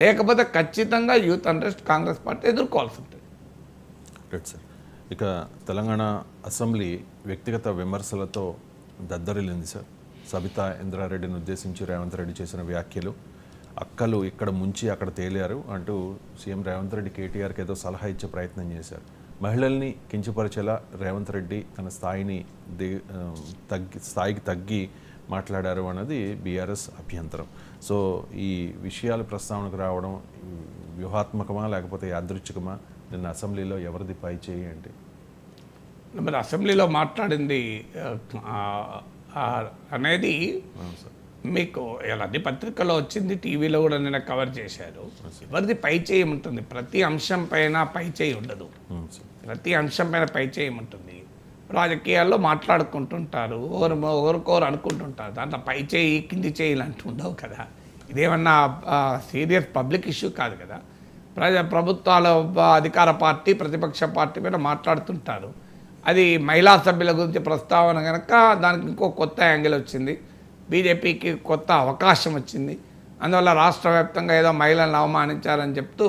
లేకపోతే ఖచ్చితంగా youth unrest Congress party ఎదుర్కోవాల్సి ఉంటుంది. Right sir. ఇక తెలంగాణ అసెంబ్లీ వ్యక్తిగత విమర్శలతో దద్దరిల్లింది సార్. సబితా ఇంద్రారెడ్డిని ఉద్దేశించి రేవంత్ రెడ్డి చేసిన వ్యాఖ్యలు, అక్కలు ఇక్కడ ముంచి అక్కడ తేలారు అంటూ సీఎం రేవంత్ రెడ్డి కేటీఆర్కి ఏదో సలహా ఇచ్చే ప్రయత్నం చేశారు. మహిళల్ని కించపరిచేలా రేవంత్ రెడ్డి తన స్థాయికి తగ్గి మాట్లాడారు అన్నది బీఆర్ఎస్ అభ్యంతరం. సో ఈ విషయాలు ప్రస్తావనకు రావడం వ్యూహాత్మకమా లేకపోతే యాదృచ్ఛికమా? నిన్న అసెంబ్లీలో ఎవరిది పై చేయి అంటే మరి అసెంబ్లీలో మాట్లాడింది అనేది మీకు ఎలాంటి పత్రికలో వచ్చింది, టీవీలో కూడా నిన్న కవర్ చేశారు. ఎవరిది పై చేయి ఉంటుంది? ప్రతి అంశం పైన పై చేయి ఉండదు. ప్రతి అంశం పైన పై చేయి ఉంటుంది. రాజకీయాల్లో మాట్లాడుకుంటుంటారు, ఒకరికొకరు అనుకుంటుంటారు. దాంట్లో పై చేయి కింది చేయిలు అంటూ ఉండవు కదా. ఇదేమన్నా సీరియస్ పబ్లిక్ ఇష్యూ కాదు కదా. ప్రభుత్వాల అధికార పార్టీ ప్రతిపక్ష పార్టీ మీద మాట్లాడుతుంటారు. అది మహిళా సభ్యుల గురించి ప్రస్తావన కనుక దానికి ఇంకో కొత్త యాంగిల్ వచ్చింది. బీజేపీకి కొత్త అవకాశం వచ్చింది. అందువల్ల రాష్ట్ర వ్యాప్తంగా ఏదో మహిళలను అవమానించారని చెప్తూ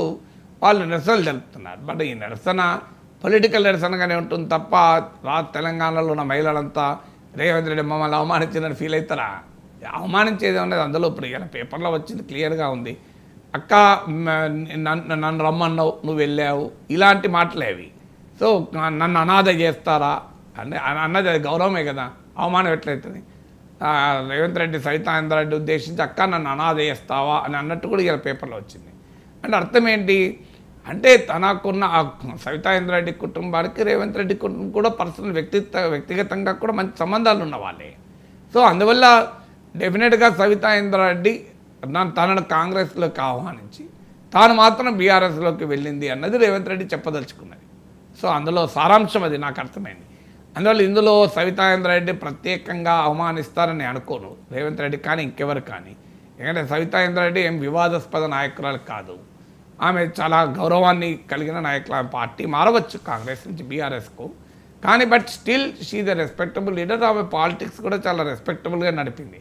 వాళ్ళు నిరసనలు తెలుపుతున్నారు. బట్ ఈ నిరసన పొలిటికల్ నిరసనగానే ఉంటుంది తప్ప తెలంగాణలో ఉన్న మహిళలంతా రేవంత్ రెడ్డి మమ్మల్ని అవమానించిందని ఫీల్ అవుతారా? అవమానించేది ఉన్నది అందులో ఇప్పుడు ఇలా పేపర్లో వచ్చింది క్లియర్గా ఉంది. అక్క నన్ను రమ్మన్నావు, నువ్వు వెళ్ళావు, ఇలాంటి మాటలే అవి. సో నన్ను అనాథ చేస్తారా అన్నది అది గౌరవమే కదా. అవమానం ఎట్లయితుంది? రేవంత్ రెడ్డి సవితా ఇంద్రారెడ్డి ఉద్దేశించి అక్క నన్ను అనాథ చేస్తావా అని అన్నట్టు కూడా ఇలా పేపర్లో వచ్చింది. అంటే అర్థం ఏంటి అంటే తనకున్న సవితా ఇంద్రారెడ్డి కుటుంబానికి రేవంత్ రెడ్డి కుటుంబం కూడా పర్సనల్ వ్యక్తిగతంగా కూడా మంచి సంబంధాలు ఉన్న వాళ్ళే. సో అందువల్ల డెఫినెట్గా సవితా ఇంద్రారెడ్డి తనను కాంగ్రెస్లోకి ఆహ్వానించి తాను మాత్రం బీఆర్ఎస్లోకి వెళ్ళింది అన్నది రేవంత్ రెడ్డి చెప్పదలుచుకున్నది. సో అందులో సారాంశం అది నాకు అర్థమైంది. అందువల్ల ఇందులో సవితా ఇంద్రారెడ్డి ప్రత్యేకంగా అవమానిస్తారని అనుకోను రేవంత్ రెడ్డి కానీ ఇంకెవరు కానీ. ఎందుకంటే సవితా ఇంద్రారెడ్డి ఏం వివాదాస్పద నాయకురాలు కాదు. ఆమె చాలా గౌరవాన్ని కలిగిన నాయకులు. పార్టీ మారవచ్చు కాంగ్రెస్ నుంచి బీఆర్ఎస్కు, కానీ but still she the respectable leader. ఆమె పాలిటిక్స్ కూడా చాలా రెస్పెక్టబుల్గా నడిపింది.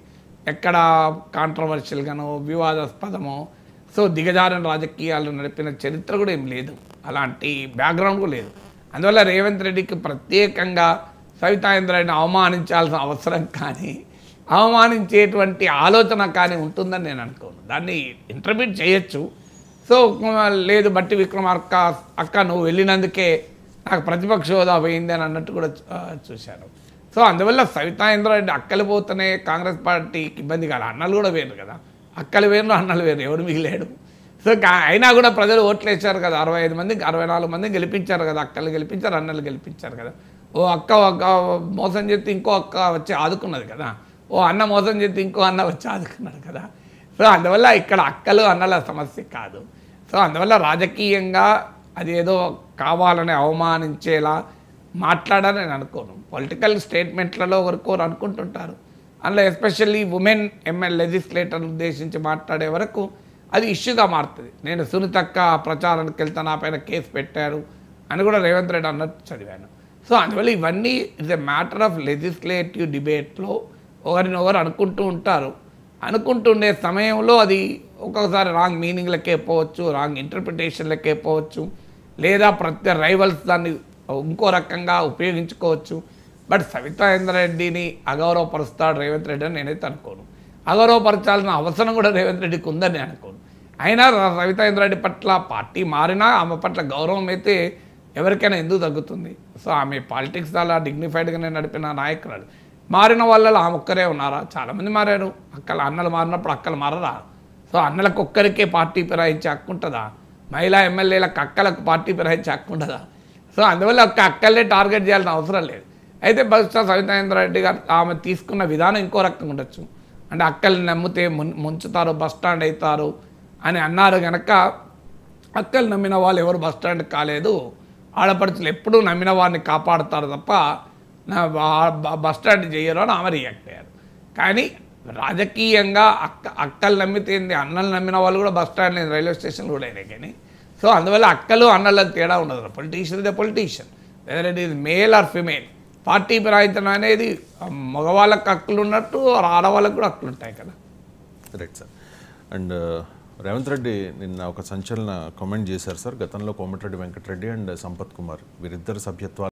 ఎక్కడ కాంట్రవర్షియల్గానో వివాదాస్పదమో సో దిగజారిన రాజకీయాలు నడిపిన చరిత్ర కూడా ఏం లేదు, అలాంటి బ్యాక్గ్రౌండ్ కూడా లేదు. అందువల్ల రేవంత్ రెడ్డికి ప్రత్యేకంగా సవితా ఇంద్రారెడ్డిని అవమానించాల్సిన అవసరం కానీ అవమానించేటువంటి ఆలోచన కానీ ఉంటుందని నేను అనుకోను. దాన్ని ఇంటర్ప్రిట్ చేయొచ్చు. సో లేదు బట్టి విక్రమార్క అక్క నువ్వు వెళ్ళినందుకే నాకు ప్రతిపక్ష హోదా పోయింది అని అన్నట్టు కూడా చూశాను. సో అందువల్ల సవితా ఇంద్రారెడ్డి అక్కలు పోతేనే కాంగ్రెస్ పార్టీకి ఇబ్బంది కాదు. అన్నలు కూడా వేరు కదా, అక్కలు వేరు అన్నలు వేరు, ఎవడు మిగిలేడు. సో అయినా కూడా ప్రజలు ఓట్లు వేశారు కదా, 65 మందికి 64 మందిని గెలిపించారు కదా. అక్కలు గెలిపించారు, అన్నలు గెలిపించారు కదా. ఓ అక్క మోసం చేస్తే ఇంకో అక్క వచ్చి ఆదుకున్నది కదా, ఓ అన్న మోసం చేస్తే ఇంకో అన్న వచ్చి ఆదుకున్నాడు కదా. సో అందువల్ల ఇక్కడ అక్కలు అన్నల సమస్య కాదు. సో అందువల్ల రాజకీయంగా అది ఏదో కావాలని అవమానించేలా మాట్లాడాలని నేను అనుకోను. పొలిటికల్ స్టేట్మెంట్లలో ఒకరికొకరు అనుకుంటుంటారు. అందులో ఎస్పెషల్లీ ఉమెన్ లెజిస్లేటర్ ఉద్దేశించి మాట్లాడే వరకు అది ఇష్యూగా మారుతుంది. నేను సునీతక్క ప్రచారానికి వెళ్తే నా పైన కేసు పెట్టారు అని కూడా రేవంత్ రెడ్డి అన్నట్టు చదివాను. సో అందువల్ల ఇవన్నీ it's a matter of legislative డిబేట్లో ఒకరినొకరు అనుకుంటూ ఉంటారు. అనుకుంటుండే సమయంలో అది ఒక్కొక్కసారి రాంగ్ మీనింగ్లకే పోవచ్చు, రాంగ్ ఇంటర్ప్రిటేషన్లకే పోవచ్చు, లేదా ప్రతి రైవల్స్ దాన్ని ఇంకో రకంగా ఉపయోగించుకోవచ్చు. బట్ సవితా ఇంద్రారెడ్డిని అగౌరవపరుస్తాడు రేవంత్ రెడ్డి అని నేనైతే అనుకోను. అగౌరవపరచాల్సిన అవసరం కూడా రేవంత్ రెడ్డికి ఉందని అనుకోను. అయినా సవితా ఇంద్రారెడ్డి పట్ల పార్టీ మారినా ఆమె పట్ల గౌరవం అయితే ఎవరికైనా ఎందుకు తగ్గుతుంది? సో ఆమె పాలిటిక్స్ చాలా డిగ్నిఫైడ్గానే నడిపిన నాయకురాలు. మారిన వాళ్ళలో ఆమె ఒక్కరే ఉన్నారా? చాలామంది మారారు. అన్నలు మారినప్పుడు అక్కలు మారరా? సో అన్నలకు ఒక్కరికే పార్టీ ఫిరాయించే హక్కు ఉంటుందా? మహిళా ఎమ్మెల్యేలకు అక్కలకు పార్టీ ఫిరాయించే హక్కు ఉంటుందా? సో అందువల్ల అక్కలే టార్గెట్ చేయాల్సిన అవసరం లేదు. అయితే బహుశా సవితా ఇంద్రారెడ్డి గారు ఆమె తీసుకున్న విధానం ఇంకో రకంగా ఉండొచ్చు. అంటే అక్కల్ని నమ్మితే ముంచుతారు, బస్టాండ్ అవుతారు అని అన్నారు కనుక అక్కలు నమ్మిన వాళ్ళు ఎవరు బస్టాండ్ కాలేదు. ఆడపడుచులు ఎప్పుడూ నమ్మిన వారిని కాపాడుతారు తప్ప బస్టాండ్ చేయరు అని ఆమె రియాక్ట్ అయ్యారు. కానీ రాజకీయంగా అక్కలు నమ్మితే అన్నలు నమ్మిన వాళ్ళు కూడా బస్టాండ్ రైల్వే స్టేషన్ కూడా అయినాయి. కానీ సో అందువల్ల అక్కలు అన్నలకు తేడా ఉండదు. Politician is a politician, whether it is male or female. Party ఫిరాయించడం అనేది మగవాళ్ళకి హక్కులు ఉన్నట్టు ఆడవాళ్ళకు కూడా హక్కులు ఉంటాయి కదా. Right sir. And Revanth Reddy నిన్న ఒక సంచలన కామెంట్ చేశారు సార్. గతంలో కోమటిరెడ్డి వెంకటరెడ్డి అండ్ సంపత్ కుమార్ వీరిద్దరు సభ్యత్వాలు